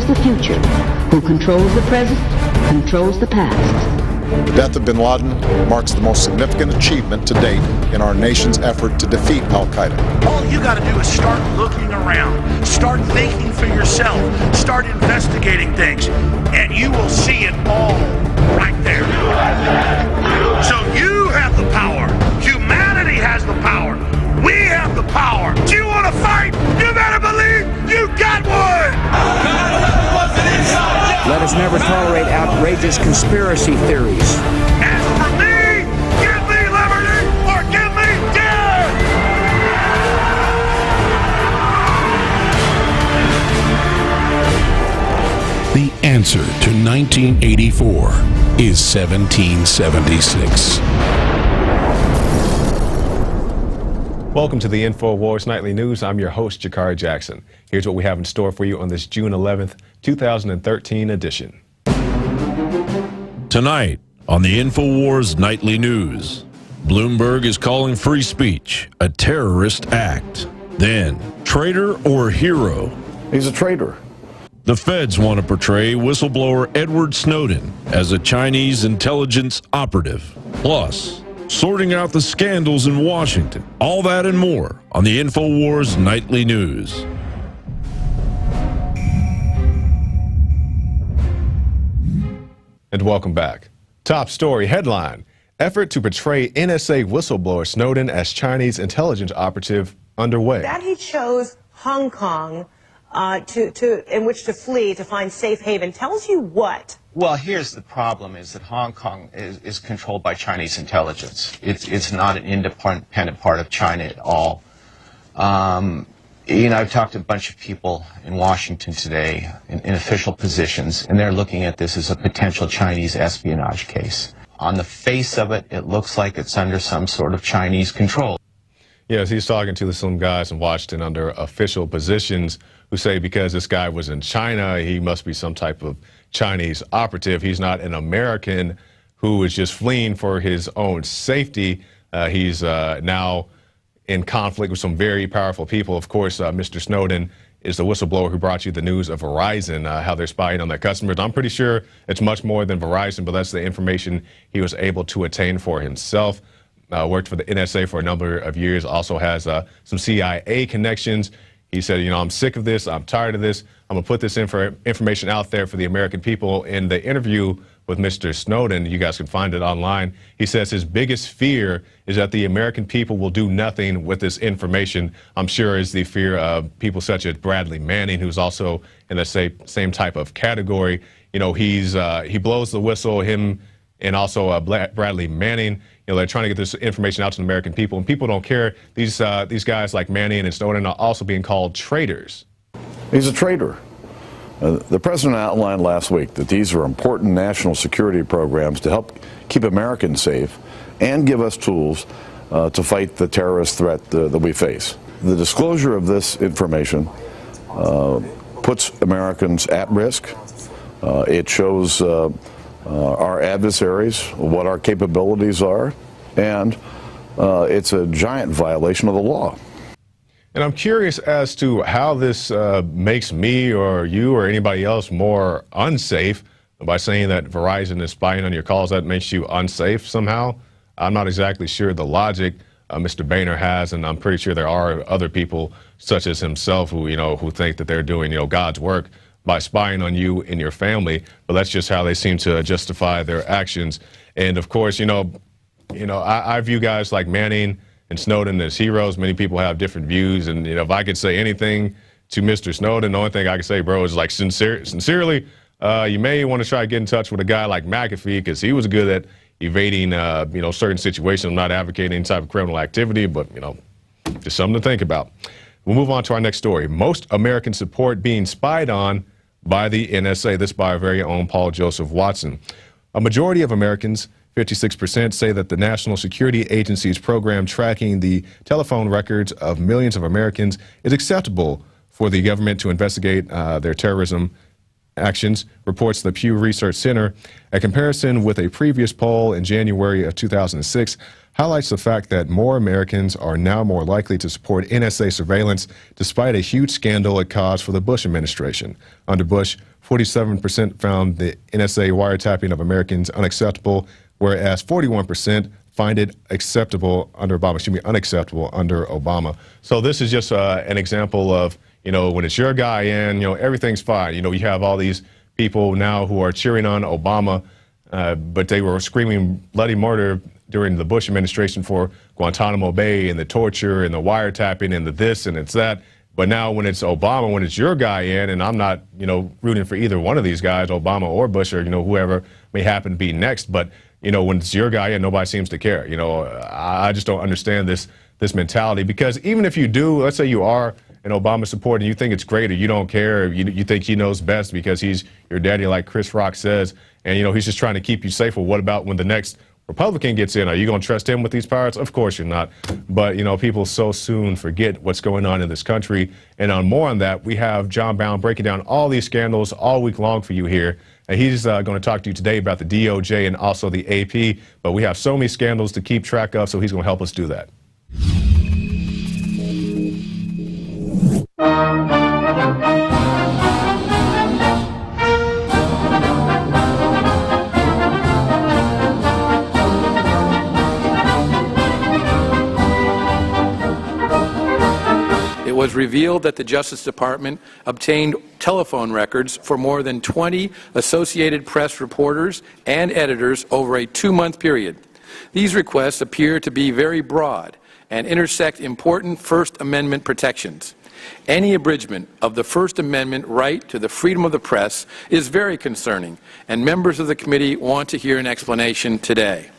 the future. Who controls the present, controls the past. The death of bin Laden marks the most significant achievement to date in our nation's effort to defeat al-Qaeda. All you got to do is start looking around, start thinking for yourself, start investigating things, and you will see it all right there. So you have the power. Humanity has the power. We have the power. Do you want to fight? You better believe you got one! Let us never tolerate outrageous conspiracy theories. As for me, give me liberty or give me death! The answer to 1984 is 1776. Welcome to the Infowars Nightly News. I'm your host, Jakari Jackson. Here's what we have in store for you on this June 11th, 2013 edition. Tonight on the Infowars Nightly News, Bloomberg is calling free speech a terrorist act. Then, traitor or hero? He's a traitor. The feds want to portray whistleblower Edward Snowden as a Chinese intelligence operative. Plus, sorting out the scandals in Washington. All that and more on the Infowars Nightly News. And welcome back. Top story headline: effort to portray NSA whistleblower Snowden as Chinese intelligence operative underway. That he chose Hong Kong in which to flee to find safe haven tells you what? Well, here's the problem: is that Hong Kong is controlled by Chinese intelligence. It's not an independent part of China at all. You know, I've talked to a bunch of people in Washington today in official positions, and they're looking at this as a potential Chinese espionage case. On the face of it, it looks like it's under some sort of Chinese control. Yes, he's talking to some guys in Washington under official positions who say because this guy was in China, he must be some type of Chinese operative. He's not an American who is just fleeing for his own safety. He's now in conflict with some very powerful people. Of course, Mr. Snowden is the whistleblower who brought you the news of Verizon, how they're spying on their customers. I'm pretty sure it's much more than Verizon, but that's the information he was able to attain for himself. Worked for the NSA for a number of years, also has some CIA connections. He said, you know, I'm sick of this, I'm tired of this, I'm gonna put this information out there for the American people. In the interview with Mr. Snowden, you guys can find it online, he says his biggest fear is that the American people will do nothing with this information. I'm sure is the fear of people such as Bradley Manning, who's also in the same type of category. You know, he blows the whistle, him and also Bradley Manning. You know, they're trying to get this information out to the American people, and people don't care. These guys like Manning and Snowden are also being called traitors. He's a traitor. The president outlined last week that these are important national security programs to help keep Americans safe and give us tools to fight the terrorist threat that we face. The disclosure of this information puts Americans at risk. It shows our adversaries what our capabilities are, and it's a giant violation of the law. And I'm curious as to how this makes me or you or anybody else more unsafe by saying that Verizon is spying on your calls. That makes you unsafe somehow. I'm not exactly sure the logic Mr. Boehner has, and I'm pretty sure there are other people such as himself who, you know, who think that they're doing, you know, God's work by spying on you and your family. But that's just how they seem to justify their actions. And of course, I view guys like Manning and Snowden as heroes. Many people have different views, and if I could say anything to Mr. Snowden, the only thing I can say, bro, is like sincerely, you may want to try to get in touch with a guy like McAfee, because he was good at evading certain situations. I'm not advocating any type of criminal activity, but just something to think about. We'll move on to our next story. Most Americans support being spied on by the NSA. This by our very own Paul Joseph Watson. A majority of Americans, 56%, say that the National Security Agency's program tracking the telephone records of millions of Americans is acceptable for the government to investigate their terrorism actions, reports the Pew Research Center. A comparison with a previous poll in January of 2006 highlights the fact that more Americans are now more likely to support NSA surveillance despite a huge scandal it caused for the Bush administration. Under Bush, 47% found the NSA wiretapping of Americans unacceptable, whereas 41% find it acceptable under Obama, unacceptable under Obama. So this is just an example of, when it's your guy in, everything's fine. You have all these people now who are cheering on Obama, but they were screaming bloody murder during the Bush administration for Guantanamo Bay and the torture and the wiretapping and the this and it's that. But now when it's Obama, when it's your guy in, and I'm not, rooting for either one of these guys, Obama or Bush or, whoever may happen to be next, but, when it's your guy in, nobody seems to care. I just don't understand this mentality, because even if you do, let's say you are an Obama supporter and you think it's great, or you don't care, or you think he knows best because he's your daddy, like Chris Rock says, and, he's just trying to keep you safe. Well, what about when the next Republican gets in? Are you going to trust him with these powers? Of course you're not. But, people so soon forget what's going on in this country. And on more on that, we have John Brown breaking down all these scandals all week long for you here. And he's going to talk to you today about the DOJ and also the AP. But we have so many scandals to keep track of, so he's going to help us do that. It was revealed that the Justice Department obtained telephone records for more than 20 Associated Press reporters and editors over a 2-month period. These requests appear to be very broad and intersect important First Amendment protections. Any abridgment of the First Amendment right to the freedom of the press is very concerning, and members of the committee want to hear an explanation today.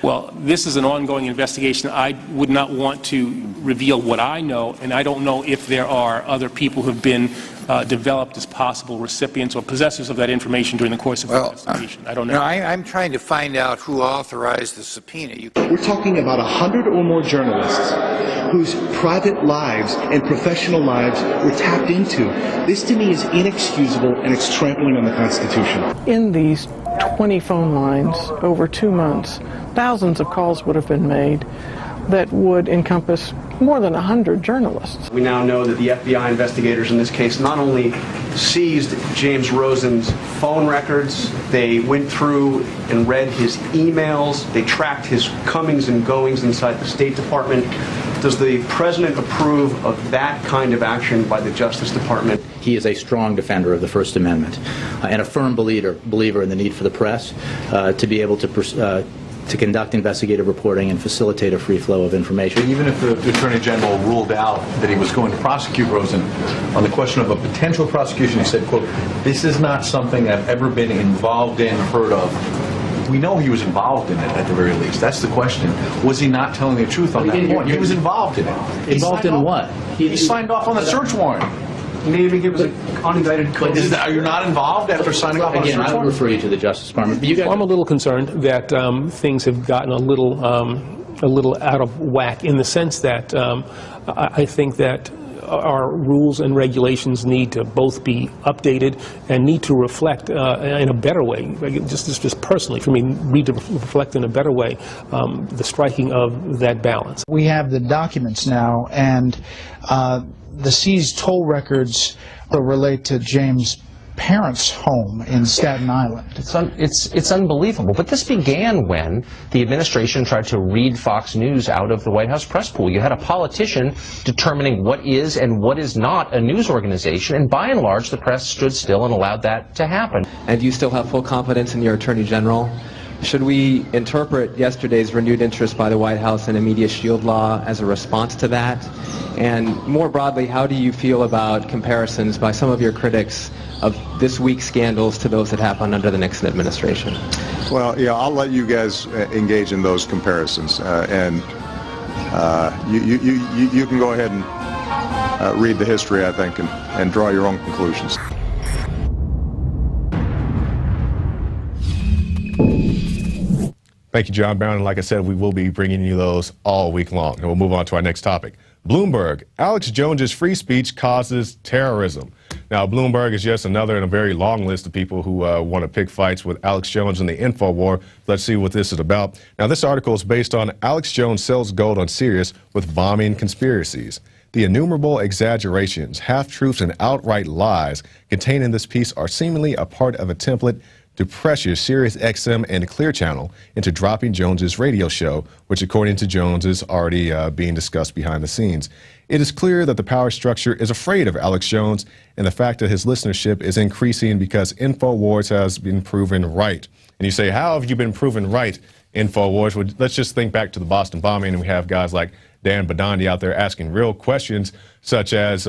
Well, this is an ongoing investigation. I would not want to reveal what I know, and I don't know if there are other people who have been developed as possible recipients or possessors of that information during the course of the investigation. I don't know. I'm trying to find out who authorized the subpoena. We're talking about 100 or more journalists whose private lives and professional lives were tapped into. This to me is inexcusable, and it's trampling on the Constitution. In these 20 phone lines over 2 months, thousands of calls would have been made that would encompass more than 100 journalists. We now know that the FBI investigators in this case not only seized James Rosen's phone records, they went through and read his emails, they tracked his comings and goings inside the State Department. Does the President approve of that kind of action by the Justice Department? He is a strong defender of the First Amendment and a firm believer in the need for the press to be able to conduct investigative reporting and facilitate a free flow of information. Even if the Attorney General ruled out that he was going to prosecute Rosen on the question of a potential prosecution, he said, quote, "This is not something I've ever been involved in, heard of." We know he was involved in it at the very least. That's the question. Was he not telling the truth on that point? He was involved in it. Involved in what? He signed off on the search warrant. Maybe he was an unindicted code. Are you not involved after signing off on the search warrant? Again, I would refer you to the Justice Department. I'm a little concerned that things have gotten a little out of whack, in the sense that I think that our rules and regulations need to both be updated and need to reflect in a better way, just personally for me, need to reflect in a better way the striking of that balance. We have the documents now, and the seized toll records relate to James' parents' home in Staten Island. It's unbelievable. But this began when the administration tried to read Fox News out of the White House press pool. You had a politician determining what is and what is not a news organization, and by and large the press stood still and allowed that to happen. And do you still have full confidence in your Attorney General? Should we interpret yesterday's renewed interest by the White House in a media shield law as a response to that? And more broadly, how do you feel about comparisons by some of your critics of this week's scandals to those that happened under the Nixon administration? Well, yeah, I'll let you guys engage in those comparisons, and you can go ahead and read the history, I think, and draw your own conclusions. Thank you, John Brown. And like I said, we will be bringing you those all week long. And we'll move on to our next topic. Bloomberg, Alex Jones's free speech causes terrorism. Now, Bloomberg is just another in a very long list of people who want to pick fights with Alex Jones in the Infowars. Let's see what this is about. Now, this article is based on Alex Jones sells gold on Sirius with bombing conspiracies. The innumerable exaggerations, half-truths, and outright lies contained in this piece are seemingly a part of a template to pressure Sirius XM and Clear Channel into dropping Jones's radio show, which, according to Jones, is already being discussed behind the scenes. It is clear that the power structure is afraid of Alex Jones and the fact that his listenership is increasing because Infowars has been proven right. And you say, how have you been proven right, Infowars? Well, let's just think back to the Boston bombing, and we have guys like Dan Badandi out there asking real questions, such as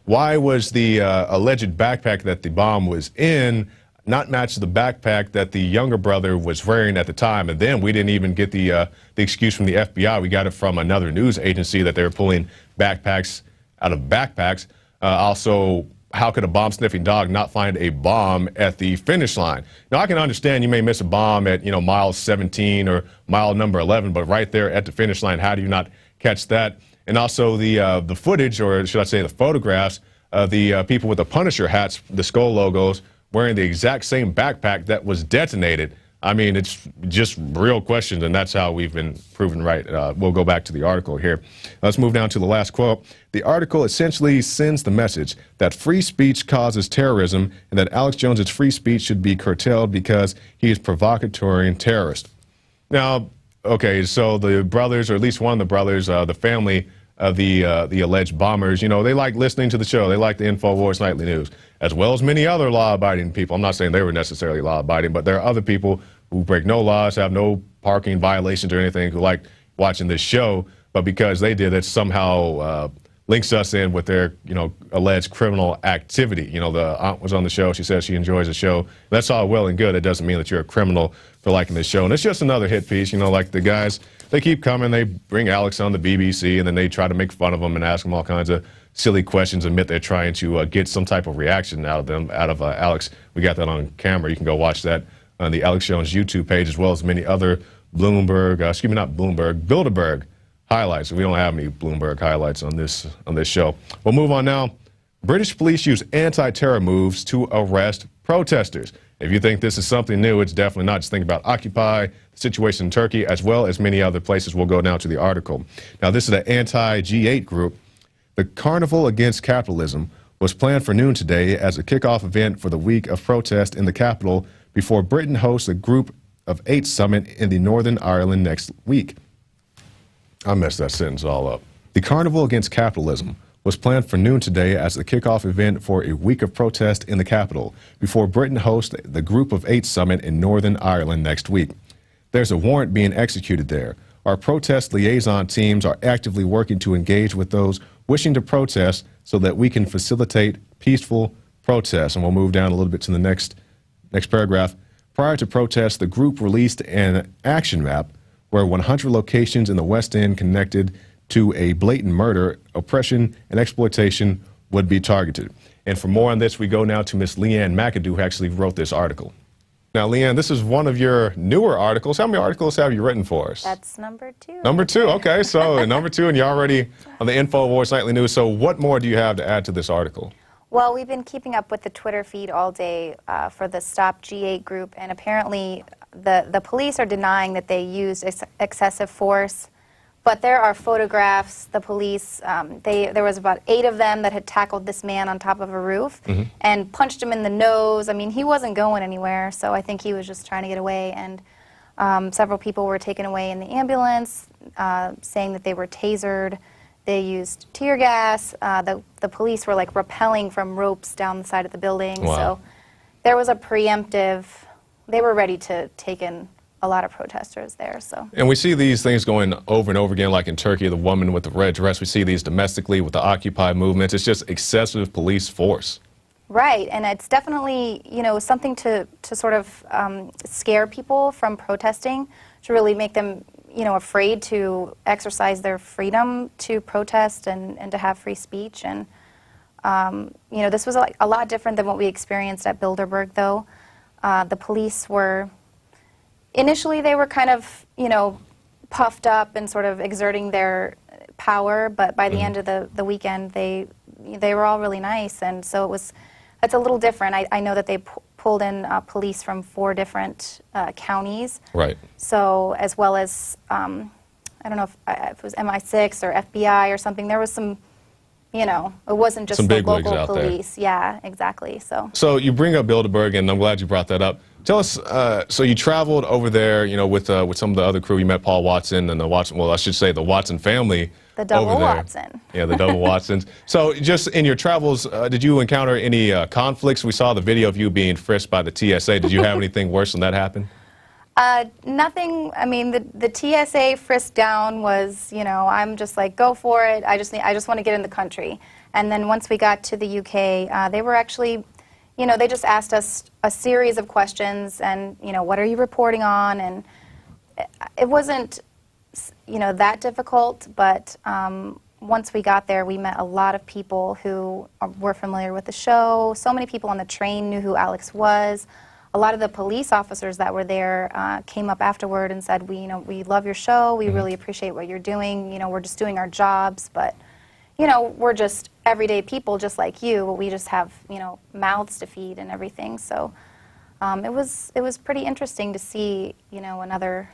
why was the alleged backpack that the bomb was in not match the backpack that the younger brother was wearing at the time? And then we didn't even get the excuse from the FBI. We got it from another news agency that they were pulling backpacks out of backpacks. Also, how could a bomb-sniffing dog not find a bomb at the finish line? Now, I can understand you may miss a bomb at, mile 17 or mile number 11, but right there at the finish line, how do you not catch that? And also the footage, or should I say the photographs, of the people with the Punisher hats, the skull logos, wearing the exact same backpack that was detonated. I mean, it's just real questions, and that's how we've been proven right. We'll go back to the article here. Let's move down to the last quote. The article essentially sends the message that free speech causes terrorism and that Alex Jones's free speech should be curtailed because he is provocateur and terrorist. Now, okay, so the brothers, or at least one of the brothers, the family of the alleged bombers, they like listening to the show. They like the Infowars Nightly News, as well as many other law-abiding people. I'm not saying they were necessarily law-abiding, but there are other people who break no laws, have no parking violations or anything, who like watching this show, but because they did it, somehow links us in with their, alleged criminal activity. The aunt was on the show. She says she enjoys the show. That's all well and good. It doesn't mean that you're a criminal for liking this show. And it's just another hit piece, like the guys, they keep coming. They bring Alex on the BBC, and then they try to make fun of him and ask him all kinds of silly questions, admit they're trying to get some type of reaction out of Alex. We got that on camera. You can go watch that on the Alex Jones YouTube page, as well as many other Bilderberg highlights. We don't have any Bloomberg highlights on this show. We'll move on now. British police use anti-terror moves to arrest protesters. If you think this is something new, it's definitely not. Just think about Occupy, the situation in Turkey, as well as many other places. We'll go now to the article. Now, this is an anti-G8 group. The Carnival Against Capitalism was planned for noon today as a kickoff event for the week of protest in the capital before Britain hosts a Group of 8 summit in the Northern Ireland next week. I messed that sentence all up. The Carnival Against Capitalism was planned for noon today as the kickoff event for a week of protest in the capital before Britain hosts the Group of 8 summit in Northern Ireland next week. There's a warrant being executed there. Our protest liaison teams are actively working to engage with those wishing to protest so that we can facilitate peaceful protests. And we'll move down a little bit to the next paragraph. Prior to protests, the group released an action map where 100 locations in the West End connected to a blatant murder, oppression, and exploitation would be targeted. And for more on this, we go now to Miss Leanne McAdoo, who actually wrote this article. Now, Leanne, this is one of your newer articles. How many articles have you written for us? That's number 2. Number 2, okay. So number 2, and you're already on the Infowars Nightly News. So what more do you have to add to this article? Well, we've been keeping up with the Twitter feed all day for the Stop G8 group, and apparently the police are denying that they used excessive force. But there are photographs. The police, there was about 8 of them that had tackled this man on top of a roof and punched him in the nose. I mean, he wasn't going anywhere, so I think he was just trying to get away. And several people were taken away in the ambulance, saying that they were tasered. They used tear gas. The police were like rappelling from ropes down the side of the building. Wow. So there was a preemptive. They were ready to take in a lot of protesters there. And we see these things going over and over again, like in Turkey, the woman with the red dress. We see these domestically with the Occupy movement. It's just excessive police force. Right, and it's definitely, something to sort of scare people from protesting, to really make them, afraid to exercise their freedom to protest and to have free speech. And, this was a lot different than what we experienced at Bilderberg, though. The police were... Initially, they were kind of, puffed up and sort of exerting their power, but by the end of the weekend, they were all really nice, and so it was it's a little different. I know that they pulled in police from 4 different counties. Right. So as well as, I don't know if it was MI6 or FBI or something. There was some, you know, it wasn't just Some the bigwigs local out there. police. Yeah, exactly. So you bring up Bilderberg, and I'm glad you brought that up. Tell us, so you traveled over there, you know, with some of the other crew. You met Paul Watson and the Watson, well, I should say the Watson family. the double over there. Watson. Yeah, the double Watsons. So just in your travels, did you encounter any conflicts? We saw the video of you being frisked by the TSA. Did you have anything worse than that happen? Nothing. I mean, the TSA frisk down was, you know, I'm just like, go for it. I just want to get in the country. And then once we got to the UK, they were actually, you know, they just asked us a series of questions, and, you know, what are you reporting on? And it wasn't, you know, that difficult, but once we got there, we met a lot of people who were familiar with the show. So many people on the train knew who Alex was. A lot of the police officers that were there came up afterward and said, you know, we love your show. We really appreciate what you're doing. You know, we're just doing our jobs, but, you know, we're just everyday people just like you. We just have, you know, mouths to feed and everything. So it was pretty interesting to see, you know, another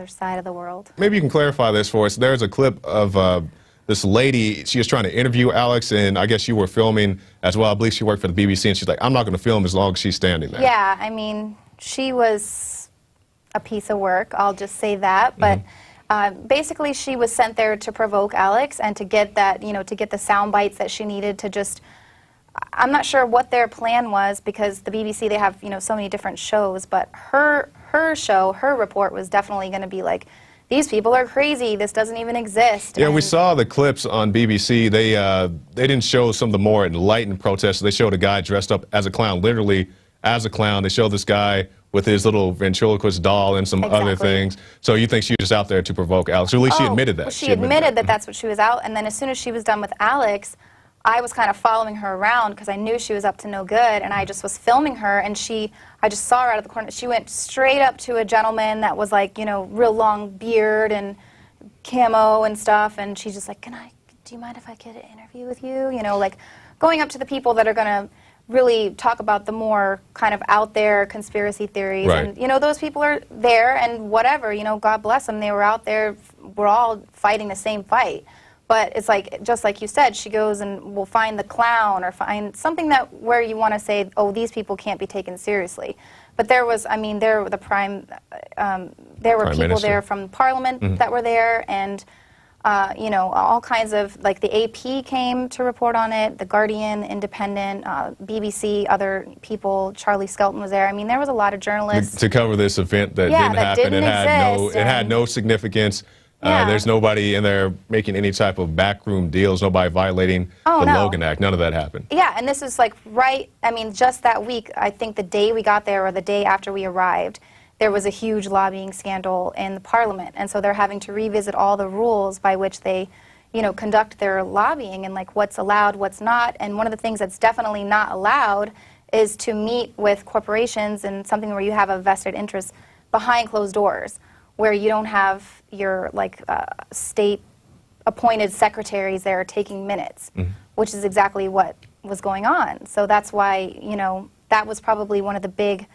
side of the world. Maybe you can clarify this for us. There's a clip of this lady. She was trying to interview Alex, and I guess you were filming as well. I believe she worked for the BBC, and she's like, I'm not going to film as long as she's standing there. Yeah, I mean, she was a piece of work, I'll just say that. But basically, she was sent there to provoke Alex and to get that, you know, to get the sound bites that she needed to just, I'm not sure what their plan was, because the BBC, they have, you know, so many different shows, but her show, her report was definitely going to be like, these people are crazy, this doesn't even exist. Yeah, we saw the clips on BBC. They didn't show some of the more enlightened protests. They showed a guy dressed up as a clown, literally as a clown. They showed this guy with his little ventriloquist doll and some other things. So you think she was just out there to provoke Alex, or at least she admitted that. Well, she admitted that that's what she was out, and then as soon as she was done with Alex, I was kind of following her around because I knew she was up to no good, and I just was filming her, and I just saw her out of the corner. She went straight up to a gentleman that was like, you know, real long beard and camo and stuff, and she's just like, do you mind if I get an interview with you? You know, like going up to the people that are going to really talk about the more kind of out there conspiracy theories. Right. And, you know, those people are there, and whatever, you know, God bless them. They were out there. We're all fighting the same fight. But it's like, just like you said, she goes and will find the clown or find something that where you want to say, oh, these people can't be taken seriously. But there was, I mean, there were people Minister. there from Parliament that were there, and you know, all kinds of, like the AP came to report on it, the Guardian, Independent, BBC, other people. Charlie Skelton was there. I mean, there was a lot of journalists to cover this event that didn't happen. It had no significance. There's nobody in there making any type of backroom deals, nobody violating the Logan Act. None of that happened. Yeah, and this is like I mean, just that week, I think the day we got there or the day after we arrived, there was a huge lobbying scandal in the Parliament. And so they're having to revisit all the rules by which they, you know, conduct their lobbying, and like what's allowed, what's not. And one of the things that's definitely not allowed is to meet with corporations and something where you have a vested interest behind closed doors, where you don't have your like state appointed secretaries there taking minutes, which is exactly what was going on. So that's why, you know, that was probably one of the big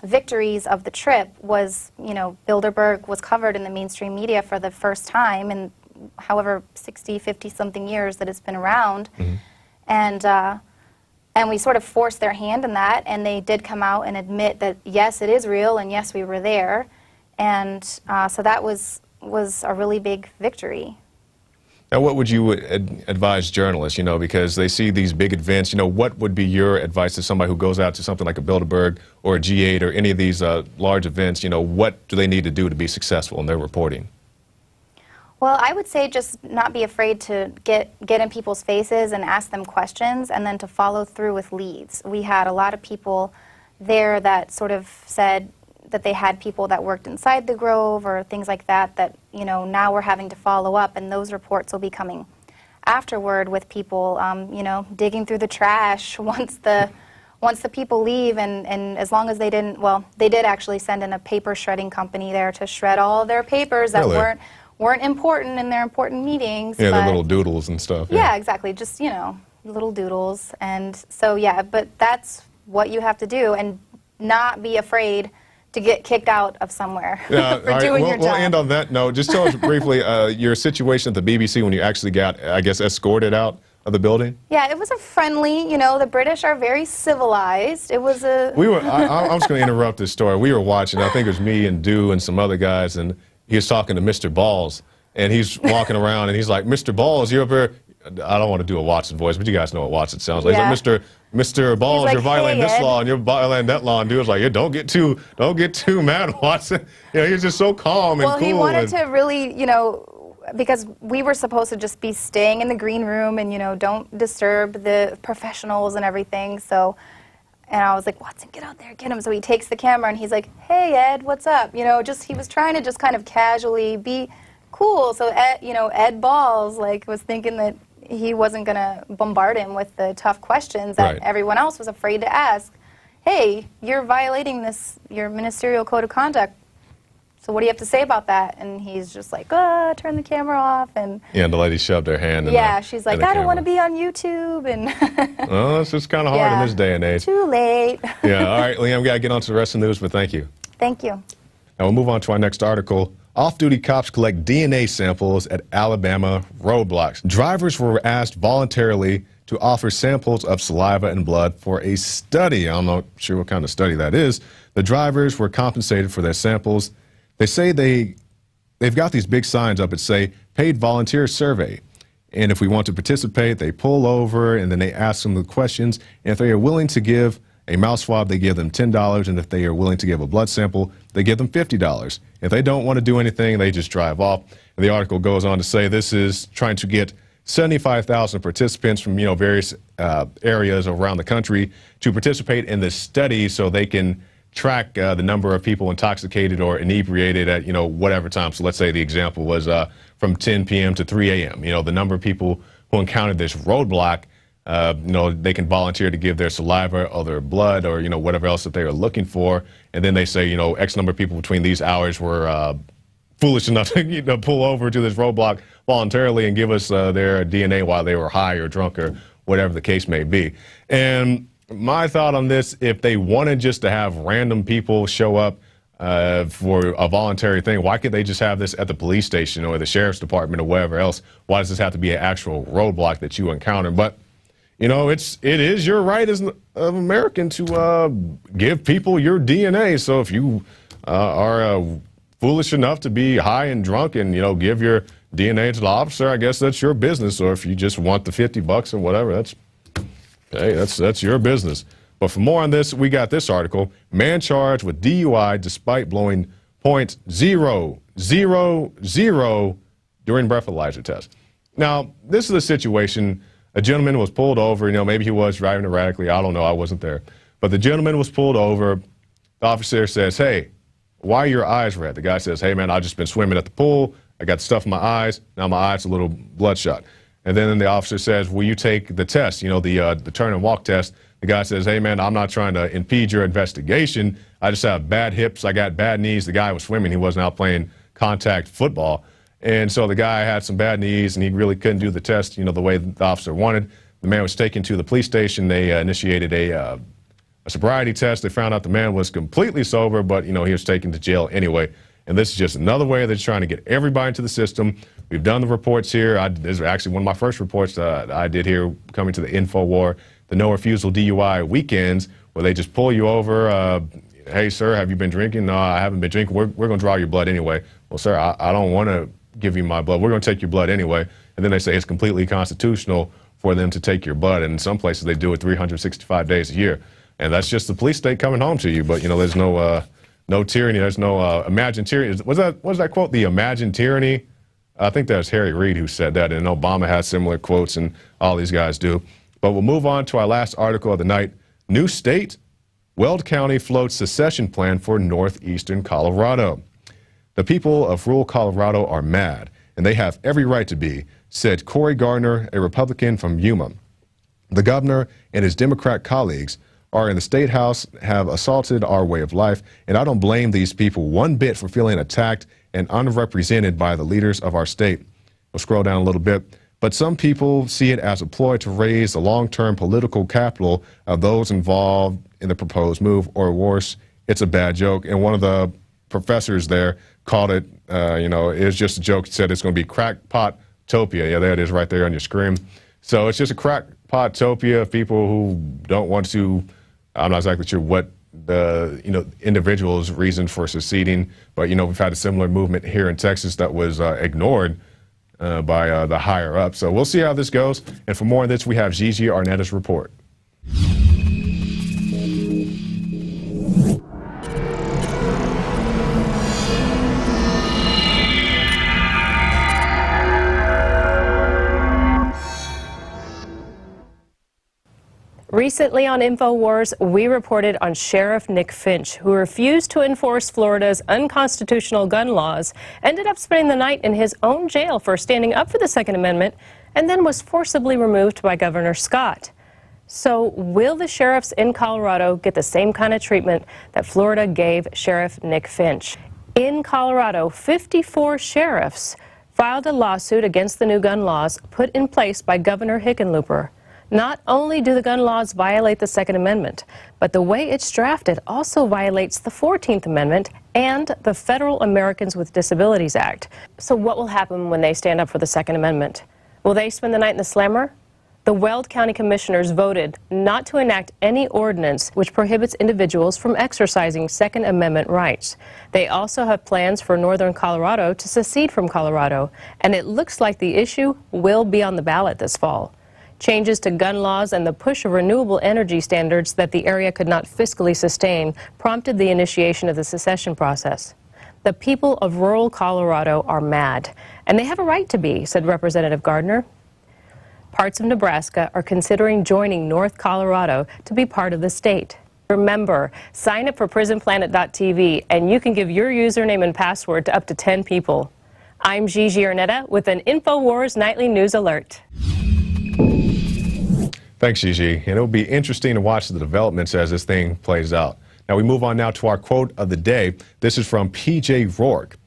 victories of the trip was, you know, Bilderberg was covered in the mainstream media for the first time in however 60, 50 something years that it's been around. And we sort of forced their hand in that, and they did come out and admit that yes, it is real, and yes, we were there. And so that was a really big victory. Now, what would you advise journalists, you know, because they see these big events, you know, what would be your advice to somebody who goes out to something like a Bilderberg or a G8 or any of these large events, you know, what do they need to do to be successful in their reporting? Well, I would say just not be afraid to get in people's faces and ask them questions, and then to follow through with leads. We had a lot of people there that sort of said that they had people that worked inside the Grove or things like that, that, you know, now we're having to follow up, and those reports will be coming afterward with people, you know, digging through the trash once the people leave, and as long as they didn't, well, they did actually send in a paper shredding company there to shred all their papers that weren't important in their important meetings. Yeah, the little doodles and stuff. Yeah, exactly. Just, you know, little doodles. And so, yeah, but that's what you have to do, and not be afraid to get kicked out of somewhere for doing your job. We'll end on that note. Just tell us briefly your situation at the BBC when you actually got, I guess, escorted out of the building. Yeah, it was a friendly, you know, the British are very civilized. It was a... I'm just going to interrupt this story. We were watching, I think it was me and Dew and some other guys, and he was talking to Mr. Balls, and he's walking around, and he's like, Mr. Balls, you're up here. I don't want to do a Watson voice, but you guys know what Watson sounds like. Yeah. He's like, Mr. Balls, like, you're violating hey, this Ed. law and you're violating that law. And dude was like, yeah, don't get too mad, Watson. You know, he's just so calm and cool. Well, he wanted to really, you know, because we were supposed to just be staying in the green room and, you know, don't disturb the professionals and everything. So, and I was like, Watson, get out there, get him. So he takes the camera and he's like, hey, Ed, what's up? You know, just, he was trying to just kind of casually be cool. So, Ed, you know, Ed Balls, like, was thinking that he wasn't going to bombard him with the tough questions that everyone else was afraid to ask. Hey, you're violating your ministerial code of conduct. So what do you have to say about that? And he's just like, turn the camera off. And yeah, and the lady shoved her hand in yeah, she's like, I don't want to be on YouTube. And well, it's just kind of hard in this day and age. Too late. Yeah, all right, Liam, we got to get on to the rest of the news, but thank you. Thank you. Now we'll move on to our next article. Off-duty cops collect DNA samples at Alabama roadblocks. Drivers were asked voluntarily to offer samples of saliva and blood for a study. I'm not sure what kind of study that is. The drivers were compensated for their samples. They say they've got these big signs up that say paid volunteer survey. And if we want to participate, they pull over and then they ask them the questions. And if they are willing to give a mouth swab, they give them $10, and if they are willing to give a blood sample, they give them $50. If they don't want to do anything, they just drive off. And the article goes on to say this is trying to get 75,000 participants from various areas around the country to participate in this study so they can track the number of people intoxicated or inebriated at whatever time. So let's say the example was from 10 p.m. to 3 a.m. The number of people who encountered this roadblock. They can volunteer to give their saliva or their blood or, whatever else that they are looking for. And then they say, X number of people between these hours were foolish enough to pull over to this roadblock voluntarily and give us their DNA while they were high or drunk or whatever the case may be. And my thought on this, if they wanted just to have random people show up for a voluntary thing, why could they just have this at the police station or the sheriff's department or wherever else? Why does this have to be an actual roadblock that you encounter? But it is your right as an American to give people your DNA. So if you are foolish enough to be high and drunk and, give your DNA to the officer, I guess that's your business. Or if you just want the $50 or whatever, that's your business. But for more on this, we got this article. Man charged with DUI despite blowing .000 during breathalyzer test. Now, this is a situation. A gentleman was pulled over, maybe he was driving erratically, I don't know, I wasn't there. But the gentleman was pulled over. The officer says, hey, why are your eyes red? The guy says, hey man, I've just been swimming at the pool, I got stuff in my eyes, now my eyes are a little bloodshot. And then the officer says, will you take the test, the turn and walk test? The guy says, hey man, I'm not trying to impede your investigation, I just have bad hips, I got bad knees. The guy was swimming, he wasn't out playing contact football. And so the guy had some bad knees and he really couldn't do the test, the way the officer wanted. The man was taken to the police station. They initiated a sobriety test. They found out the man was completely sober, but, he was taken to jail anyway. And this is just another way they're trying to get everybody into the system. We've done the reports here. This is actually one of my first reports that I did here coming to the Infowars, the no refusal DUI weekends, where they just pull you over. Hey, sir, have you been drinking? No, I haven't been drinking. We're going to draw your blood anyway. Well, sir, I don't want to give you my blood. We're going to take your blood anyway. And then they say it's completely constitutional for them to take your blood. And in some places they do it 365 days a year. And that's just the police state coming home to you. But, there's no tyranny. There's no imagined tyranny. Was that quote, the imagined tyranny? I think that's Harry Reid who said that. And Obama has similar quotes and all these guys do. But we'll move on to our last article of the night. New state, Weld County floats secession plan for northeastern Colorado. The people of rural Colorado are mad, and they have every right to be, said Cory Gardner, a Republican from Yuma. The governor and his Democrat colleagues are in the state house, have assaulted our way of life, and I don't blame these people one bit for feeling attacked and unrepresented by the leaders of our state. We'll scroll down a little bit. but some people see it as a ploy to raise the long-term political capital of those involved in the proposed move, or worse, it's a bad joke. And one of the professors there called it, it's just a joke. He said it's going to be crackpot-topia. Yeah, there it is right there on your screen. So it's just a crackpot-topia of people who don't want to, I'm not exactly sure what the individual's reason for seceding, but we've had a similar movement here in Texas that was ignored by the higher up. So we'll see how this goes. And for more on this, we have Gigi Arnetta's report. Recently on Infowars, we reported on Sheriff Nick Finch, who refused to enforce Florida's unconstitutional gun laws, ended up spending the night in his own jail for standing up for the Second Amendment, and then was forcibly removed by Governor Scott. So will the sheriffs in Colorado get the same kind of treatment that Florida gave Sheriff Nick Finch? In Colorado, 54 sheriffs filed a lawsuit against the new gun laws put in place by Governor Hickenlooper. Not only do the gun laws violate the Second Amendment, but the way it's drafted also violates the 14th Amendment and the Federal Americans with Disabilities Act. So what will happen when they stand up for the Second Amendment? Will they spend the night in the slammer? The Weld County Commissioners voted not to enact any ordinance which prohibits individuals from exercising Second Amendment rights. They also have plans for northern Colorado to secede from Colorado, and it looks like the issue will be on the ballot this fall. Changes to gun laws and the push of renewable energy standards that the area could not fiscally sustain prompted the initiation of the secession process. The people of rural Colorado are mad, and they have a right to be, said Representative Gardner. Parts of Nebraska are considering joining North Colorado to be part of the state. Remember, sign up for prisonplanet.tv and you can give your username and password to up to 10 people. I'm Gigi Arnetta with an Infowars Nightly News Alert. Thanks, Gigi. And it'll be interesting to watch the developments as this thing plays out. Now we move on now to our quote of the day. This is from P.J. Rourke.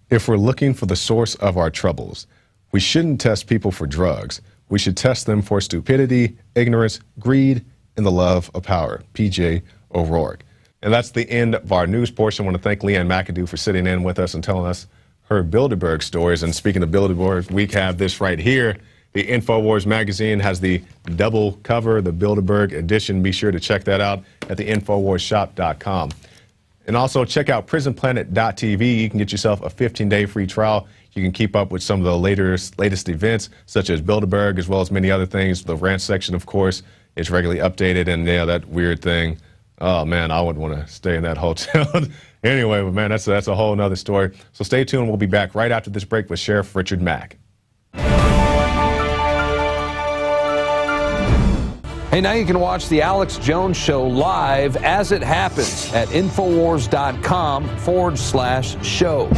If we're looking for the source of our troubles, we shouldn't test people for drugs. We should test them for stupidity, ignorance, greed, and the love of power. P.J. O'Rourke. And that's the end of our news portion. I want to thank Leanne McAdoo for sitting in with us and telling us her Bilderberg stories. And speaking of Bilderberg, we have this right here. The Infowars magazine has the double cover, the Bilderberg edition. Be sure to check that out at the InfoWarsShop.com. And also check out PrisonPlanet.tv. You can get yourself a 15-day free trial. You can keep up with some of the latest events, such as Bilderberg, as well as many other things. The rant section, of course, is regularly updated. And yeah, that weird thing. Oh, man, I wouldn't want to stay in that hotel. Anyway, but man, that's a whole nother story. So stay tuned. We'll be back right after this break with Sheriff Richard Mack. Hey, now you can watch The Alex Jones Show live as it happens at Infowars.com/show.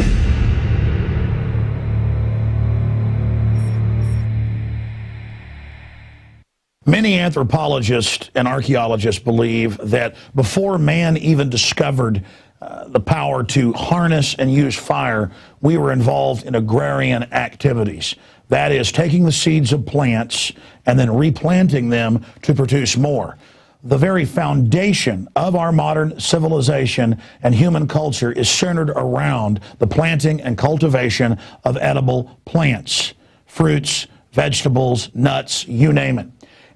Many anthropologists and archaeologists believe that before man even discovered the power to harness and use fire, we were involved in agrarian activities. That is, taking the seeds of plants and then replanting them to produce more. The very foundation of our modern civilization and human culture is centered around the planting and cultivation of edible plants, fruits, vegetables, nuts, you name it.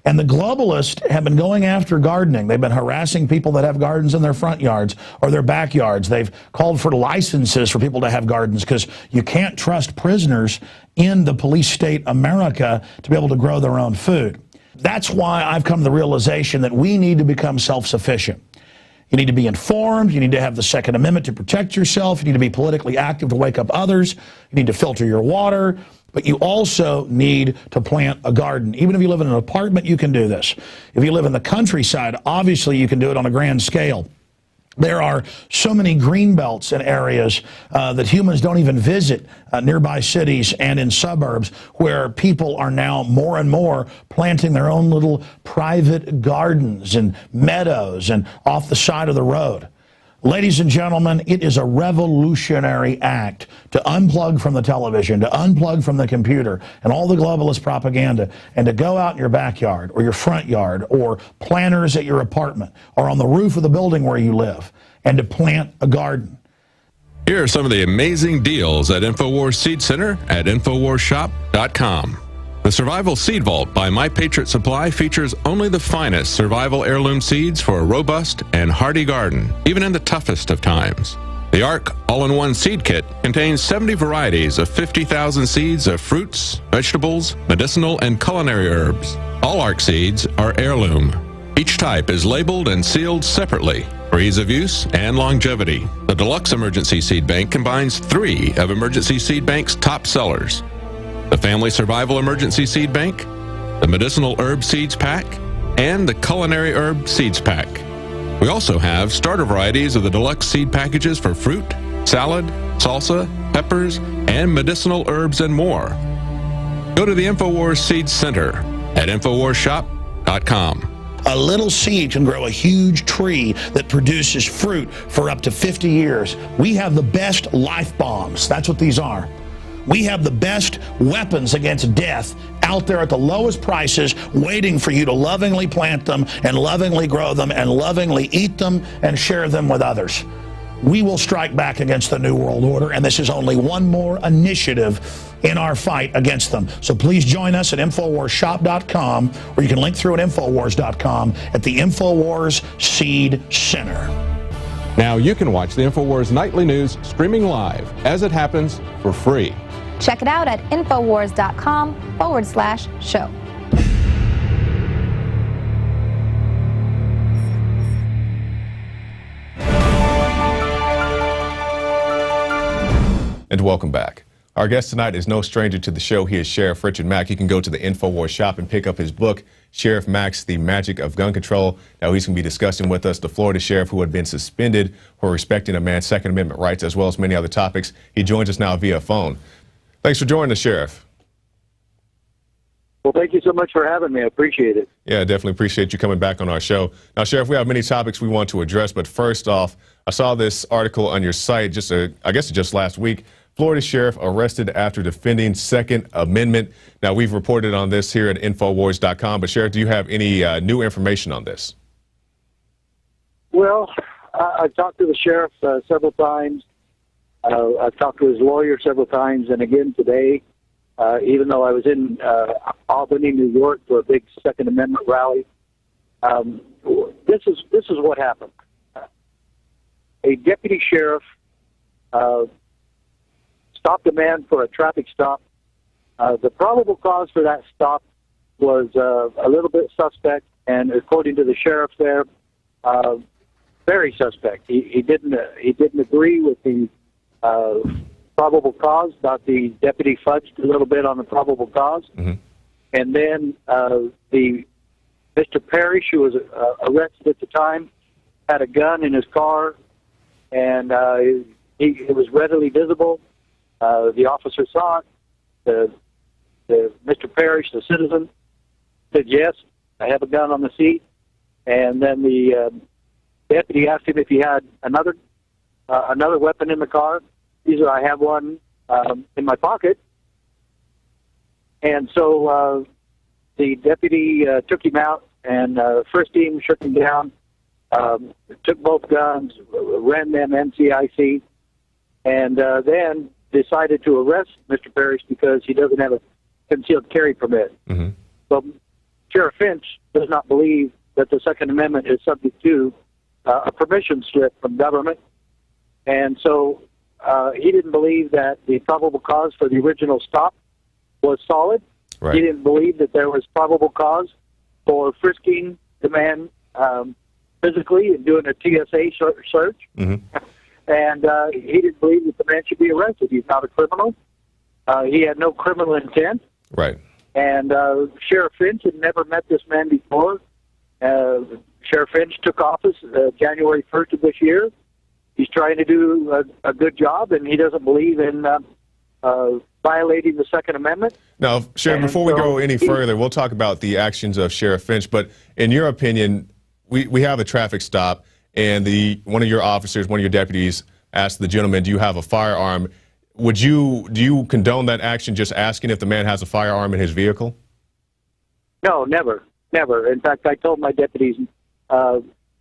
And the globalists have been going after gardening. They've been harassing people that have gardens in their front yards or their backyards. They've called for licenses for people to have gardens because you can't trust prisoners in the police state America to be able to grow their own food. That's why I've come to the realization that we need to become self-sufficient. You need to be informed. You need to have the Second Amendment to protect yourself. You need to be politically active to wake up others. You need to filter your water. But you also need to plant a garden. Even if you live in an apartment, you can do this. If you live in the countryside, obviously you can do it on a grand scale. There are so many green belts and areas that humans don't even visit, nearby cities and in suburbs, where people are now more and more planting their own little private gardens and meadows and off the side of the road. Ladies and gentlemen, it is a revolutionary act to unplug from the television, to unplug from the computer and all the globalist propaganda, and to go out in your backyard or your front yard or planters at your apartment or on the roof of the building where you live, and to plant a garden. Here are some of the amazing deals at Infowars Seed Center at InfowarsShop.com. The Survival Seed Vault by My Patriot Supply features only the finest survival heirloom seeds for a robust and hardy garden, even in the toughest of times. The ARC All-in-One Seed Kit contains 70 varieties of 50,000 seeds of fruits, vegetables, medicinal, and culinary herbs. All ARC seeds are heirloom. Each type is labeled and sealed separately for ease of use and longevity. The Deluxe Emergency Seed Bank combines 3 of Emergency Seed Bank's top sellers: the Family Survival Emergency Seed Bank, the Medicinal Herb Seeds Pack, and the Culinary Herb Seeds Pack. We also have starter varieties of the deluxe seed packages for fruit, salad, salsa, peppers, and medicinal herbs and more. Go to the Infowars Seed Center at InfowarsShop.com. A little seed can grow a huge tree that produces fruit for up to 50 years. We have the best life bombs. That's what these are. We have the best weapons against death out there at the lowest prices, waiting for you to lovingly plant them and lovingly grow them and lovingly eat them and share them with others. We will strike back against the New World Order, and this is only one more initiative in our fight against them. So please join us at InfowarsShop.com, or you can link through at Infowars.com at the Infowars Seed Center. Now you can watch the Infowars Nightly News streaming live as it happens for free. Check it out at Infowars.com/show. And welcome back. Our guest tonight is no stranger to the show. He is Sheriff Richard Mack. You can go to the Infowars shop and pick up his book, Sheriff Mack's The Magic of Gun Control. Now he's going to be discussing with us the Florida sheriff who had been suspended for respecting a man's Second Amendment rights, as well as many other topics. He joins us now via phone. Thanks for joining us, Sheriff. Well, thank you so much for having me. I appreciate it. Yeah, definitely appreciate you coming back on our show. Now, Sheriff, we have many topics we want to address, but first off, I saw this article on your site I guess just last week. Florida sheriff arrested after defending Second Amendment. Now, we've reported on this here at Infowars.com, but Sheriff, do you have any new information on this? Well, I've talked to the sheriff several times. I've talked to his lawyer several times, and again today, even though I was in Albany, New York for a big Second Amendment rally. This is what happened. A deputy sheriff stopped a man for a traffic stop. The probable cause for that stop was a little bit suspect, and according to the sheriff there, very suspect. He didn't agree with the probable cause. Thought the deputy fudged a little bit on the probable cause, and then the Mr. Parrish, who was arrested at the time, had a gun in his car, and it was readily visible. The officer saw it. The Mr. Parrish, the citizen, said, "Yes, I have a gun on the seat." And then the deputy asked him if he had another weapon in the car. He said, "I have one in my pocket." And so the deputy took him out and frisked him, shook him down, took both guns, ran them NCIC, and then decided to arrest Mr. Parrish because he doesn't have a concealed carry permit. But Sheriff Finch does not believe that the Second Amendment is subject to a permission slip from government. And so he didn't believe that the probable cause for the original stop was solid. Right. He didn't believe that there was probable cause for frisking the man physically and doing a TSA search. And he didn't believe that the man should be arrested. He's not a criminal. He had no criminal intent. Right. And Sheriff Finch had never met this man before. Sheriff Finch took office January 1st of this year. He's trying to do a good job, and he doesn't believe in violating the Second Amendment. Now, Sheriff, before we go any further, we'll talk about the actions of Sheriff Finch. But in your opinion, we have a traffic stop, and one of your officers, one of your deputies, asked the gentleman, "Do you have a firearm?" Do you condone that action, just asking if the man has a firearm in his vehicle? No, never. In fact, I told my deputies,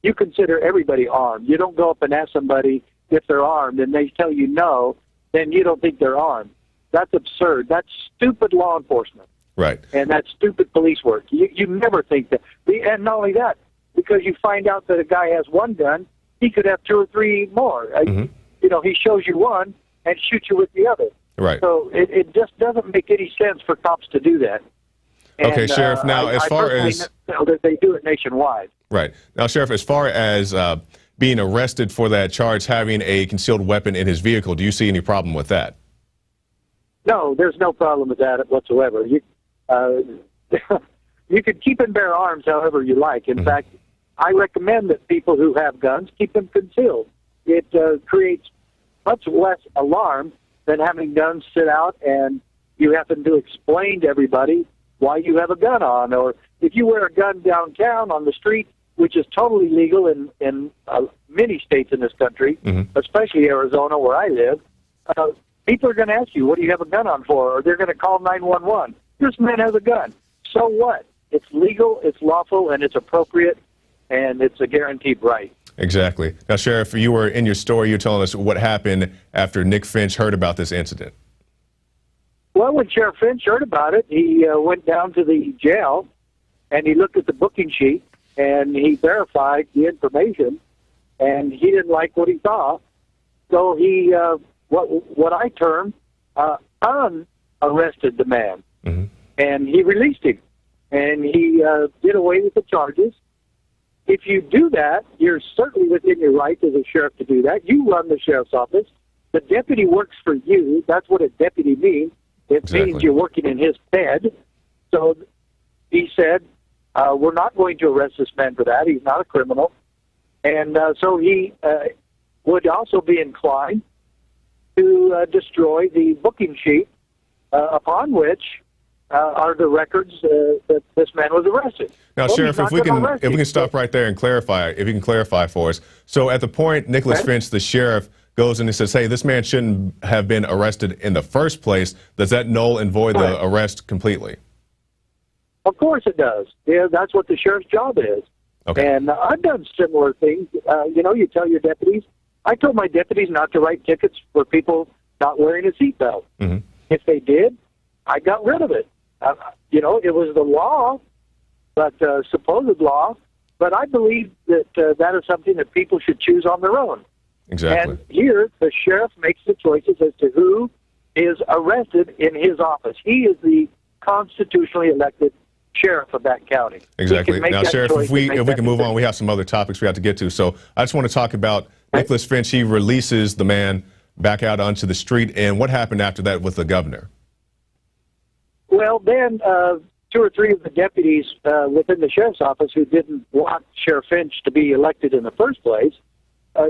you consider everybody armed. You don't go up and ask somebody if they're armed, and they tell you no, then you don't think they're armed. That's absurd. That's stupid law enforcement. Right. And that's stupid police work. You never think that. And not only that, because you find out that a guy has one gun, he could have 2 or 3 more. You know, he shows you one and shoots you with the other. Right. So it just doesn't make any sense for cops to do that. And, okay, Sheriff, now as far as... know that they do it nationwide. Right. Now, Sheriff, as far as being arrested for that charge, having a concealed weapon in his vehicle, do you see any problem with that? No, there's no problem with that whatsoever. You can keep and bear arms however you like. In fact, I recommend that people who have guns keep them concealed. It creates much less alarm than having guns sit out and you happen to explain to everybody why you have a gun on. Or if you wear a gun downtown on the street, which is totally legal in many states in this country, especially Arizona where I live, people are going to ask you, what do you have a gun on for? Or they're going to call 911. This man has a gun. So what? It's legal, it's lawful, and it's appropriate, and it's a guaranteed right. Exactly. Now, Sheriff, you were in your story, you're telling us what happened after Nick Finch heard about this incident. Well, when Sheriff Finch heard about it, he went down to the jail, and he looked at the booking sheet, and he verified the information, and he didn't like what he saw. So he, what I term, unarrested the man, and he released him, and he did away with the charges. If you do that, you're certainly within your rights as a sheriff to do that. You run the sheriff's office. The deputy works for you. That's what a deputy means. It means you're working in his bed. So he said, we're not going to arrest this man for that. He's not a criminal. And so he would also be inclined to destroy the booking sheet upon which are the records that this man was arrested. Now, well, Sheriff, if we can stop right there and clarify, if you can clarify for us. So at the point Nicholas Finch, the sheriff, goes in and says, hey, this man shouldn't have been arrested in the first place, does that null and void the arrest completely? Of course it does. Yeah, that's what the sheriff's job is. Okay. And I've done similar things. You know, you tell your deputies. I told my deputies not to write tickets for people not wearing a seatbelt. If they did, I got rid of it. You know, it was the law, but supposed law. But I believe that that is something that people should choose on their own. Exactly. And here, the sheriff makes the choices as to who is arrested in his office. He is the constitutionally elected sheriff of that county. Exactly. Now, Sheriff, if we can move on, we have some other topics we have to get to. So I just want to talk about Nicholas Finch. He releases the man back out onto the street. And what happened after that with the governor? Well, then 2 or 3 of the deputies within the sheriff's office who didn't want Sheriff Finch to be elected in the first place,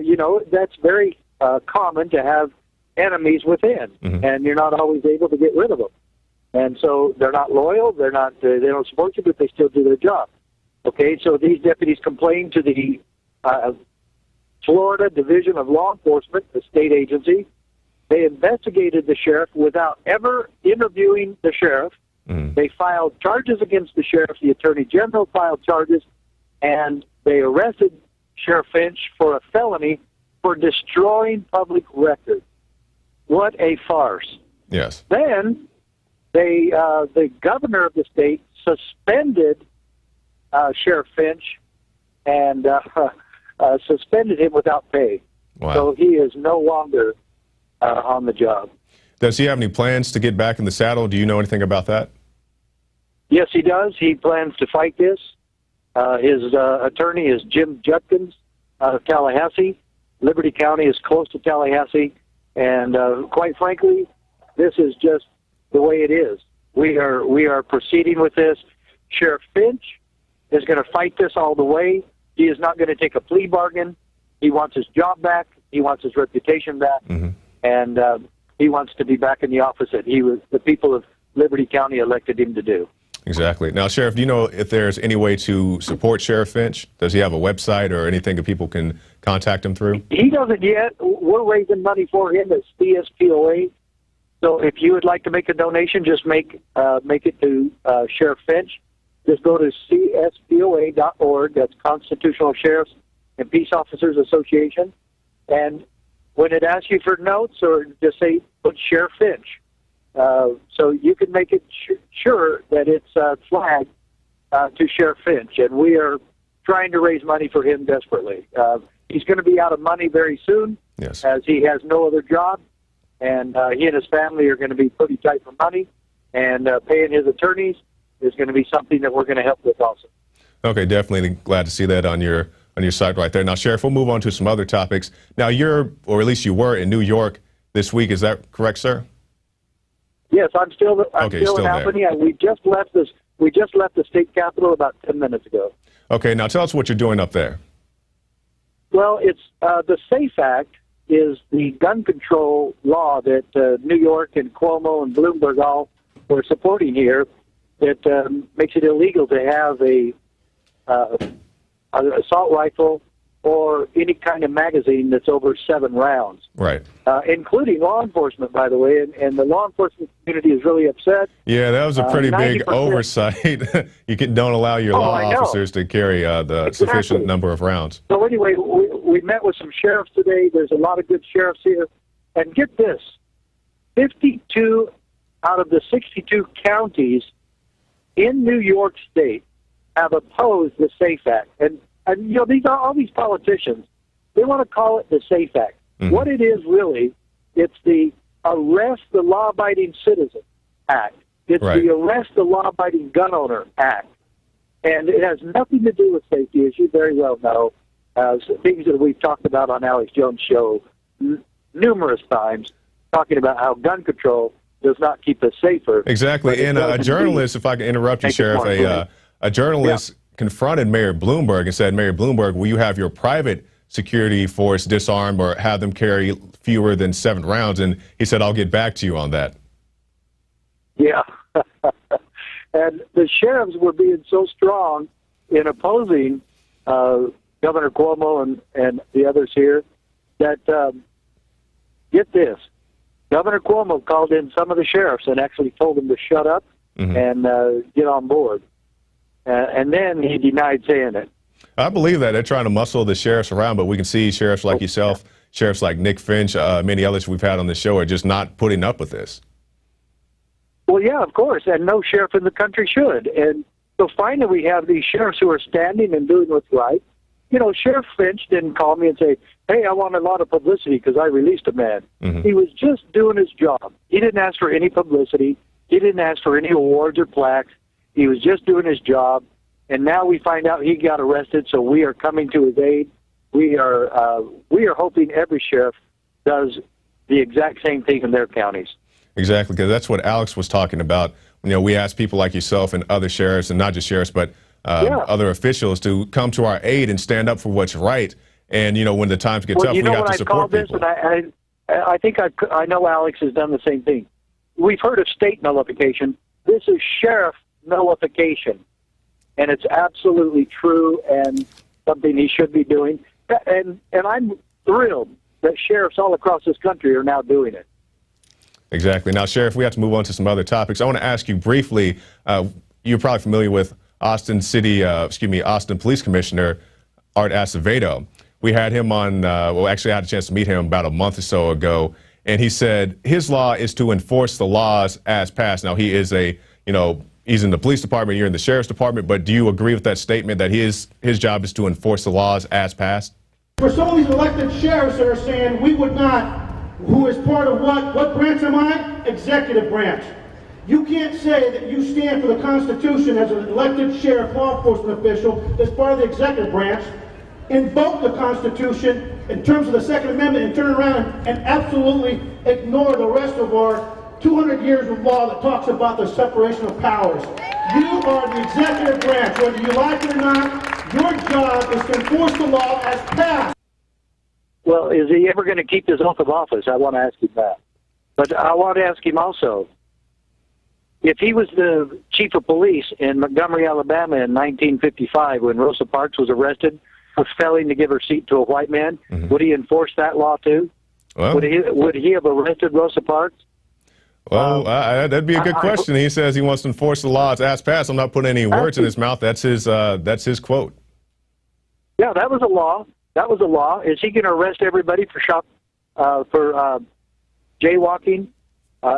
you know, that's very common to have enemies within, and you're not always able to get rid of them. And so they're not loyal, they don't support you, but they still do their job. Okay, so these deputies complained to the Florida Division of Law Enforcement, the state agency. They investigated the sheriff without ever interviewing the sheriff. They filed charges against the sheriff. The attorney general filed charges, and they arrested Sheriff Finch for a felony for destroying public records. What a farce. Yes. Then the governor of the state suspended Sheriff Finch and suspended him without pay. Wow. So he is no longer on the job. Does he have any plans to get back in the saddle? Do you know anything about that? Yes, he does. He plans to fight this. His attorney is Jim Judkins out of Tallahassee. Liberty County is close to Tallahassee. And quite frankly, this is just the way it is. We are proceeding with this. Sheriff Finch is going to fight this all the way. He is not going to take a plea bargain. He wants his job back. He wants his reputation back. And he wants to be back in the office that the people of Liberty County elected him to do. Exactly. Now, Sheriff, do you know if there's any way to support Sheriff Finch? Does he have a website or anything that people can contact him through? He doesn't yet. We're raising money for him at CSPOA. So if you would like to make a donation, just make it to Sheriff Finch. Just go to cspoa.org. That's Constitutional Sheriffs and Peace Officers Association. And when it asks you for notes, or just say, put Sheriff Finch. So you can make it sure that it's flagged to Sheriff Finch. And we are trying to raise money for him desperately. He's going to be out of money very soon, yes, as he has no other job. And he and his family are going to be pretty tight for money. And paying his attorneys is going to be something that we're going to help with also. Okay, definitely glad to see that on your site right there. Now, Sheriff, we'll move on to some other topics. Now, or at least you were in New York this week. Is that correct, sir? Yes, I'm still in still Albany. We just left the state capitol about 10 minutes ago. Okay, now tell us what you're doing up there. Well, it's the SAFE Act is the gun control law that New York and Cuomo and Bloomberg all were supporting here. That makes it illegal to have an assault rifle or any kind of magazine that's over 7 rounds. Right. Including law enforcement, by the way, and the law enforcement community is really upset. Yeah, that was a pretty big oversight. You don't allow your law officers to carry the sufficient number of rounds. So anyway, we met with some sheriffs today. There's a lot of good sheriffs here. And get this, 52 out of the 62 counties in New York State have opposed the SAFE Act. And you know, these are all these politicians. They want to call it the SAFE Act. Mm-hmm. What it is really, it's the Arrest the Law-Abiding Citizen Act. It's the Arrest the Law-Abiding Gun Owner Act. And it has nothing to do with safety, as you very well know. Things that we've talked about on Alex Jones' show numerous times, talking about how gun control does not keep us safer. Exactly. And a journalist, if I can interrupt you, Sheriff, a journalist confronted Mayor Bloomberg and said, Mayor Bloomberg, will you have your private security force disarmed or have them carry fewer than 7 rounds? And he said, I'll get back to you on that. Yeah. And the sheriffs were being so strong in opposing Governor Cuomo and the others here that, get this, Governor Cuomo called in some of the sheriffs and actually told them to shut up and get on board. And then he denied saying it. I believe that. They're trying to muscle the sheriffs around, but we can see sheriffs like yourself, sheriffs like Nick Finch, many others we've had on the show are just not putting up with this. Well, yeah, of course, and no sheriff in the country should. And so finally we have these sheriffs who are standing and doing what's right. You know, Sheriff Finch didn't call me and say, hey, I want a lot of publicity because I released a man. He was just doing his job. He didn't ask for any publicity. He didn't ask for any awards or plaques. He was just doing his job. And now we find out he got arrested, so we are coming to his aid. We are hoping every sheriff does the exact same thing in their counties. Exactly, because that's what Alex was talking about. You know, we asked people like yourself and other sheriffs, and not just sheriffs, but other officials to come to our aid and stand up for what's right. And, you know, when the times get tough, we have to support people. And I think I know Alex has done the same thing. We've heard of state nullification. This is sheriff nullification. And it's absolutely true and something he should be doing. And I'm thrilled that sheriffs all across this country are now doing it. Exactly. Now, Sheriff, we have to move on to some other topics. I want to ask you briefly, you're probably familiar with Austin Police Commissioner Art Acevedo. We had him on, actually I had a chance to meet him about a month or so ago, and he said his law is to enforce the laws as passed. Now, he is he's in the police department, you're in the sheriff's department, but do you agree with that statement that his job is to enforce the laws as passed? For some of these elected sheriffs that are saying we would not, who is part of what branch am I? Executive branch. You can't say that you stand for the Constitution as an elected sheriff, law enforcement official, as part of the executive branch, invoke the Constitution in terms of the Second Amendment and turn around and absolutely ignore the rest of our 200 years of law that talks about the separation of powers. You are the executive branch. Whether you like it or not, your job is to enforce the law as passed. Well, is he ever going to keep his oath of office? I want to ask him that. But I want to ask him also, if he was the chief of police in Montgomery, Alabama in 1955 when Rosa Parks was arrested for failing to give her seat to a white man, would he enforce that law too? Well, would he have arrested Rosa Parks? Well, that'd be a good question. He says he wants to enforce the law. It's ass pass. I'm not putting any words in his mouth. That's his quote. Yeah, that was a law. That was a law. Is he going to arrest everybody for jaywalking?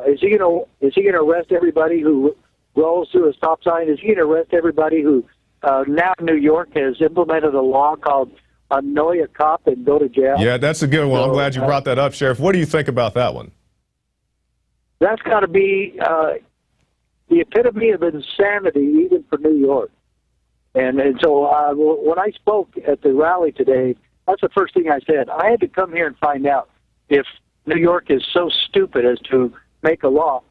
Is he going to arrest everybody who rolls through a stop sign? Is he going to arrest everybody who now New York has implemented a law called annoy a cop and go to jail? Yeah, that's a good one. I'm glad you brought that up, Sheriff. What do you think about that one? That's got to be the epitome of insanity, even for New York. And so when I spoke at the rally today, that's the first thing I said. I had to come here and find out if New York is so stupid as to make a law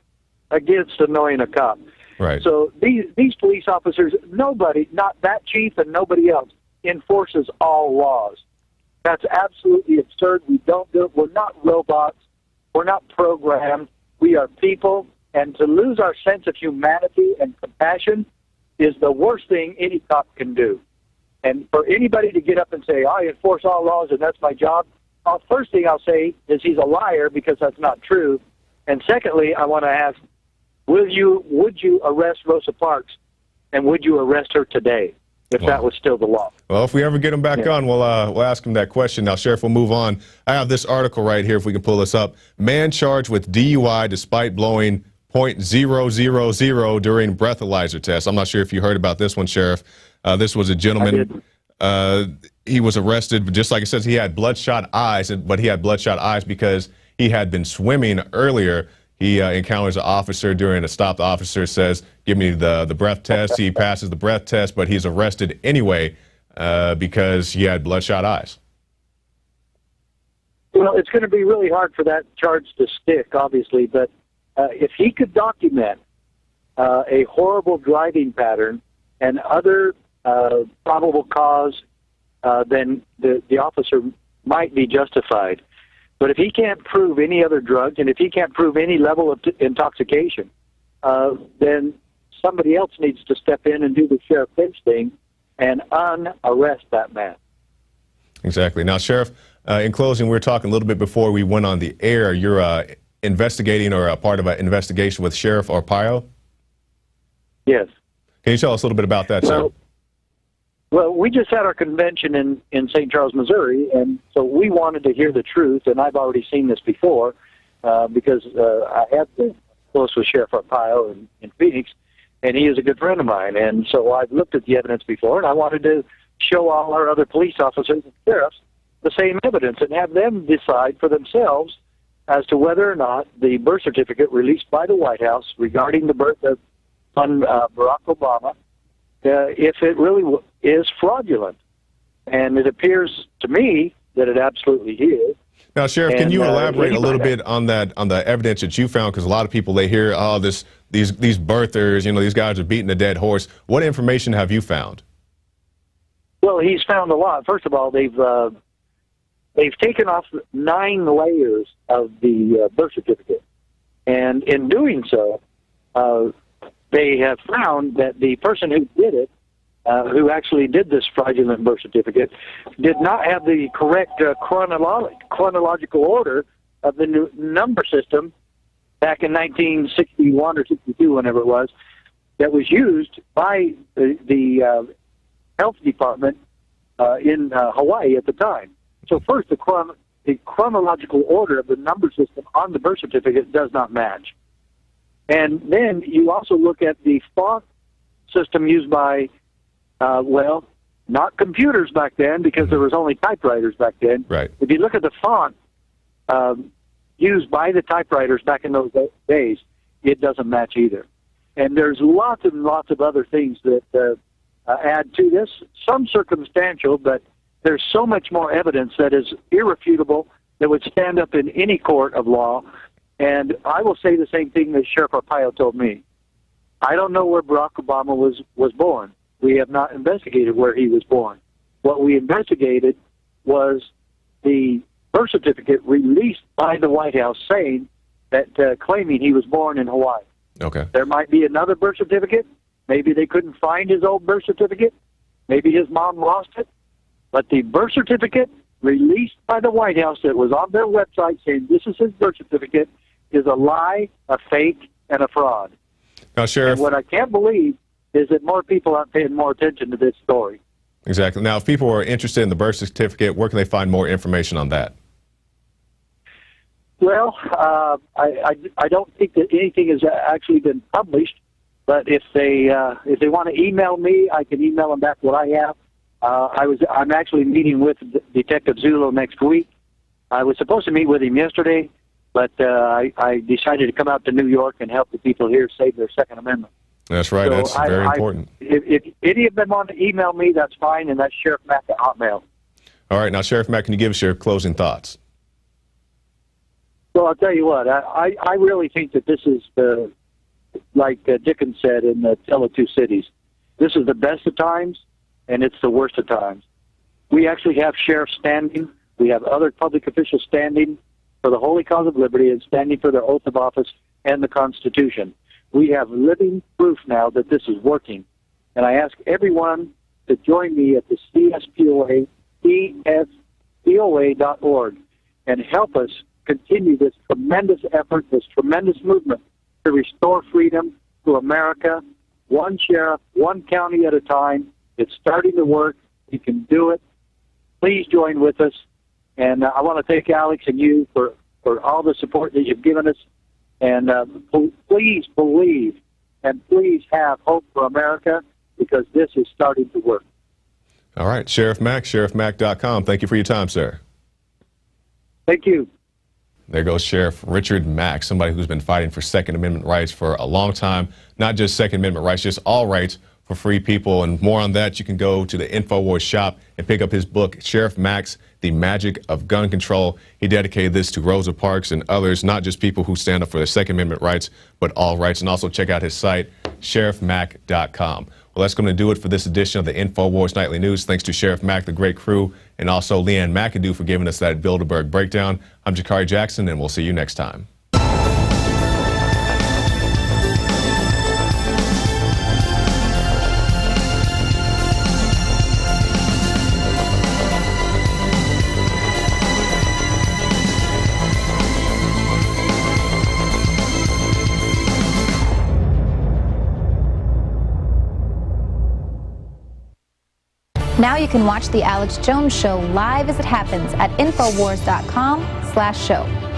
against annoying a cop. Right. So these police officers, nobody, not that chief and nobody else, enforces all laws. That's absolutely absurd. We don't do it. We're not robots. We're not programmed. We are people, and to lose our sense of humanity and compassion is the worst thing any cop can do. And for anybody to get up and say, I enforce all laws and that's my job, first thing I'll say is he's a liar, because that's not true. And secondly, I want to ask, would you arrest Rosa Parks, and would you arrest her today if that was still the law? Well, if we ever get him back on, we'll ask him that question. Now, Sheriff, we'll move on. I have this article right here, if we can pull this up. Man charged with DUI despite blowing .000 during breathalyzer test. I'm not sure if you heard about this one, Sheriff. This was a gentleman. He was arrested, but just like it says, he had bloodshot eyes, but he had bloodshot eyes because he had been swimming earlier. He encounters an officer during a stop. The officer says, give me the breath test. He passes the breath test, but he's arrested anyway because he had bloodshot eyes. Well, it's going to be really hard for that charge to stick, obviously, but if he could document a horrible driving pattern and other probable cause, then the officer might be justified. But if he can't prove any other drugs, and if he can't prove any level of intoxication, then somebody else needs to step in and do the Sheriff Finch thing and unarrest that man. Exactly. Now, Sheriff, in closing, we were talking a little bit before we went on the air. You're investigating, or a part of an investigation with Sheriff Arpaio? Yes. Can you tell us a little bit about that, sir? Well, we just had our convention in St. Charles, Missouri, and so we wanted to hear the truth, and I've already seen this before because I have been close with Sheriff Arpaio in Phoenix, and he is a good friend of mine. And so I've looked at the evidence before, and I wanted to show all our other police officers and sheriffs the same evidence and have them decide for themselves as to whether or not the birth certificate released by the White House regarding the birth of son Barack Obama, if it really is fraudulent. And it appears to me that it absolutely is. Now, Sheriff, can you elaborate a little bit on that, on the evidence that you found? Because a lot of people, they hear, oh, these birthers, these guys are beating a dead horse. What information have you found? Well, he's found a lot. First of all, they've taken off 9 layers of the birth certificate, and in doing so, they have found that the person who did it, who actually did this fraudulent birth certificate, did not have the correct chronological order of the number system back in 1961 or 62, whenever it was, that was used by the health department in Hawaii at the time. So first, the chronological order of the number system on the birth certificate does not match. And then you also look at the font system used by, well, not computers back then, because there was only typewriters back then. Right. If you look at the font used by the typewriters back in those days, it doesn't match either. And there's lots and lots of other things that add to this, some circumstantial, but there's so much more evidence that is irrefutable that would stand up in any court of law. And I will say the same thing that Sheriff Arpaio told me. I don't know where Barack Obama was born. We have not investigated where he was born. What we investigated was the birth certificate released by the White House saying that claiming he was born in Hawaii. Okay. There might be another birth certificate. Maybe they couldn't find his old birth certificate. Maybe his mom lost it. But the birth certificate released by the White House that was on their website saying this is his birth certificate is a lie, a fake, and a fraud. Now, Sheriff, and what I can't believe is that more people aren't paying more attention to this story. Exactly. Now, if people are interested in the birth certificate, where can they find more information on that? Well, I don't think that anything has actually been published, but if they want to email me, I can email them back what I have. I'm actually meeting with Detective Zullo next week. I was supposed to meet with him yesterday, but I decided to come out to New York and help the people here save their Second Amendment. That's right. So that's very important. If any of them want to email me, that's fine, and that's Sheriff Mack at Hotmail. All right. Now, Sheriff Mack, can you give us your closing thoughts? Well, I'll tell you what. I really think that this is like Dickens said in the Tale of Two Cities. This is the best of times, and it's the worst of times. We actually have sheriffs standing. We have other public officials standing for the holy cause of liberty and standing for their oath of office and the Constitution. We have living proof now that this is working. And I ask everyone to join me at the CSPOA.org and help us continue this tremendous effort, this tremendous movement to restore freedom to America, one sheriff, one county at a time. It's starting to work. We can do it. Please join with us. And I want to thank Alex and you for all the support that you've given us. And please believe and please have hope for America, because this is starting to work. All right. Sheriff Mack, sheriffmack.com. Thank you for your time, sir. Thank you. There goes Sheriff Richard Mack, somebody who's been fighting for Second Amendment rights for a long time. Not just Second Amendment rights, just all rights for free people. And more on that, you can go to the Infowars shop and pick up his book, Sheriff Mack's The Magic of Gun Control. He dedicated this to Rosa Parks and others, not just people who stand up for the Second Amendment rights, but all rights. And also check out his site, sheriffmack.com. Well, that's going to do it for this edition of the Infowars Nightly News. Thanks to Sheriff Mack, the great crew, and also Leanne McAdoo for giving us that Bilderberg breakdown. I'm Jakari Jackson, and we'll see you next time. Now you can watch The Alex Jones Show live as it happens at Infowars.com/show.